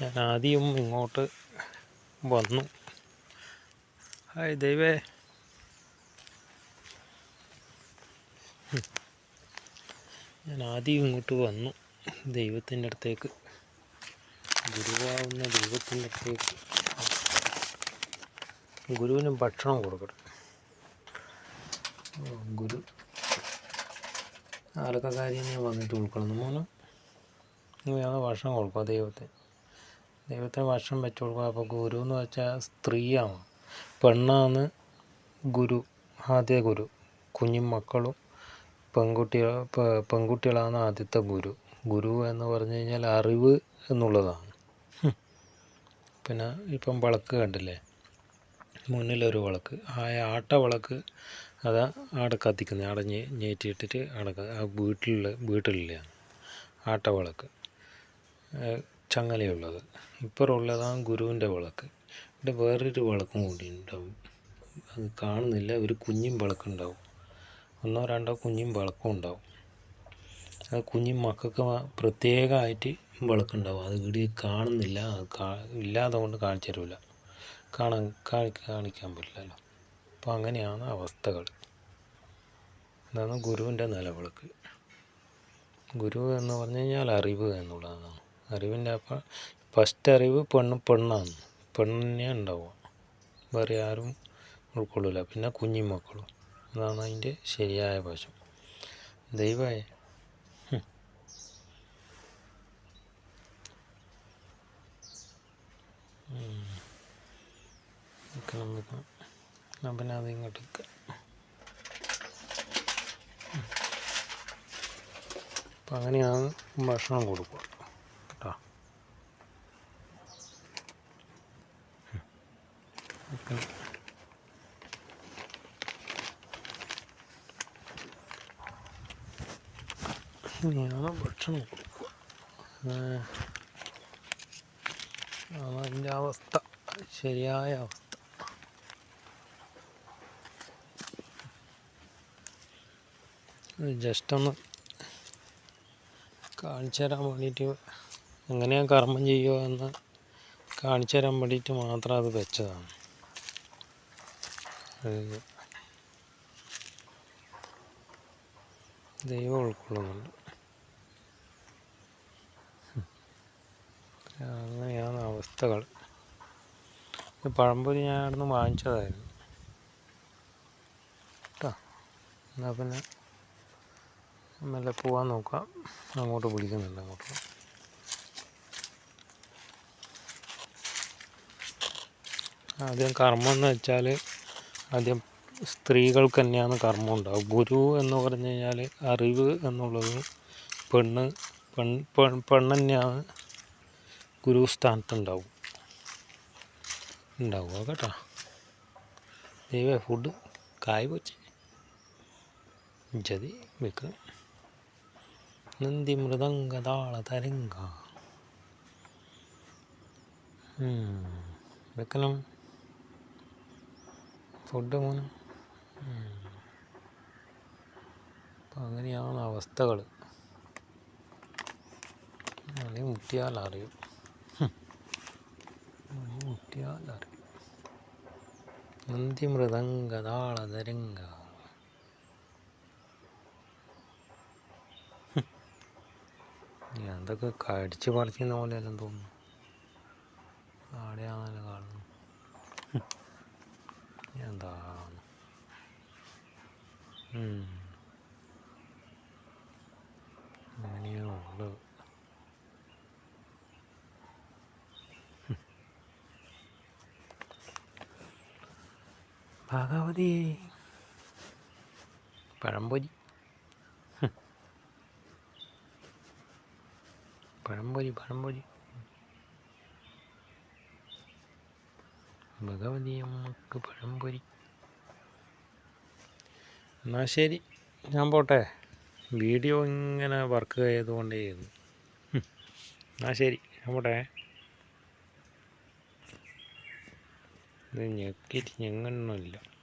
ഞാൻ ആദ്യം ഇങ്ങോട്ട് വന്നു. ഹായ് ദൈവേ, ഞാൻ ആദ്യം ഇങ്ങോട്ട് വന്നു ദൈവത്തിൻ്റെ അടുത്തേക്ക്, ഗുരുവാകുന്ന ദൈവത്തിൻ്റെ അടുത്തേക്ക്. ഗുരുവിന് ഭക്ഷണം കൊടുക്കണം. ഗുരു ആലക്കക്കാരിനെ വന്നിട്ട് ഉൾക്കൊള്ളുന്നു. മോനും ഞാൻ ഭക്ഷണം കൊടുക്കുക ദൈവത്തിന് ഭക്ഷണം വെച്ച് കൊടുക്കുക. അപ്പോൾ ഗുരു എന്ന് വെച്ചാൽ സ്ത്രീയാണ്, പെണ്ണാണ് ഗുരു, ആദ്യ ഗുരു. കുഞ്ഞുമക്കളും പെൺകുട്ടികളാണ് ആദ്യത്തെ ഗുരു. ഗുരു എന്ന് പറഞ്ഞു കഴിഞ്ഞാൽ അറിവ് എന്നുള്ളതാണ്. പിന്നെ ഇപ്പം വിളക്ക് കണ്ടില്ലേ, മുന്നിലൊരു വിളക്ക്, ആ ആട്ട വിളക്ക് അതാ അവിടെ കത്തിക്കുന്നത്, അവിടെ ഞേറ്റിയിട്ടിട്ട് അവിടെ ആ വീട്ടിലുള്ള ആട്ട വിളക്ക് ചങ്ങലയുള്ളത്. ഇപ്പുറമുള്ളതാണ് ഗുരുവിൻ്റെ വിളക്ക്. ഇവിടെ വേറൊരു വിളക്കും കൂടി ഉണ്ടാവും, അത് കാണുന്നില്ല. ഒരു കുഞ്ഞും വിളക്കുണ്ടാവും, 1-2 കുഞ്ഞും വിളക്കും ഉണ്ടാവും. അത് കുഞ്ഞു മക്കൾക്ക് പ്രത്യേകമായിട്ട് വിളക്കുണ്ടാവും. അത് ഇവിടെ കാണുന്നില്ല, ഇല്ലാതെ കൊണ്ട് കാണിച്ചു തരില്ല, കാണിക്കാൻ പറ്റില്ലല്ലോ. അപ്പോൾ അങ്ങനെയാണ് അവസ്ഥകൾ. ഇതാണ് ഗുരുവിൻ്റെ നിലവിളക്ക്. ഗുരു എന്ന് പറഞ്ഞു കഴിഞ്ഞാൽ അറിവ് എന്നുള്ളതാണ്. അറിവിൻ്റെ അപ്പം ഫസ്റ്റ് അറിവ് പെണ്ണാണ്, പെണ്ണിനെ ഉണ്ടാവുക, വേറെ ആരും ഉൾക്കൊള്ളില്ല. പിന്നെ കുഞ്ഞുമക്കളും, അതാണ് അതിൻ്റെ ശരിയായ വശം. ദൈവമേ, പിന്നെ അത് ഇങ്ങോട്ട് അപ്പം അങ്ങനെയാണ് ഭക്ഷണം കൊടുക്കുക കേട്ടോ. ഇങ്ങനെയാണ് ഭക്ഷണം കൊടുക്കുക. അതിൻ്റെ അവസ്ഥ, ശരിയായ അവസ്ഥ. ജസ്റ്റ് ഒന്ന് കാണിച്ചു തരാൻ വേണ്ടിയിട്ട്, എങ്ങനെയാണ് കർമ്മം ചെയ്യുക എന്ന് കാണിച്ചു തരാൻ വേണ്ടിയിട്ട് മാത്രം അത് വെച്ചതാണ്. ദൈവം ഉൾക്കൊള്ളുന്നുണ്ട്. അങ്ങനെയാണ് അവസ്ഥകൾ. പഴംപൊരി ഞാൻ അവിടെ നിന്ന് വാങ്ങിച്ചതായിരുന്നു കേട്ടോ. എന്നാൽ പിന്നെ മെല്ലെ പോകാൻ നോക്കാം. അങ്ങോട്ട് പിടിക്കുന്നുണ്ട്, അങ്ങോട്ട്. ആദ്യം കർമ്മം എന്ന് വെച്ചാൽ ആദ്യം സ്ത്രീകൾക്ക് തന്നെയാണ് കർമ്മം ഉണ്ടാവും. ഗുരു എന്ന് പറഞ്ഞു കഴിഞ്ഞാൽ അറിവ് എന്നുള്ളത് പെണ്ണ് തന്നെയാണ് ഗുരു സ്ഥാനത്തുണ്ടാവുക കേട്ടോ. ദൈവേ, ഫുഡ് കായ് വെച്ച് ജതി വെക്കണം. നന്ദി മൃദംഗതാള തരംഗ വെക്കണം ഫുഡ് മോനെ. അപ്പം അങ്ങനെയാണ് അവസ്ഥകൾ. മണി മുട്ടിയാലറിയും. നന്ദി മൃദംഗതാള തരംഗ. എന്തൊക്കെ കടിച്ച് പറിക്കുന്ന പോലെയെല്ലാം തോന്നുന്നു. ആടെയാണല്ലോ കാണുന്നു. എന്താണ് അങ്ങനെയാണോ ഉള്ളത്. ഭഗവതി, പഴംപൊരി ഭഗവതി അമ്മക്ക് പഴംപൊരി. എന്നാൽ ശരി, ഞാൻ പോട്ടെ. വീഡിയോ ഇങ്ങനെ വർക്ക് ചെയ്തുകൊണ്ടേയിരുന്നു. എന്നാൽ ശരി, ഞാൻ പോട്ടെ. ഇത് ഞെക്കിയിട്ട് ഞെങ്ങണമില്ല.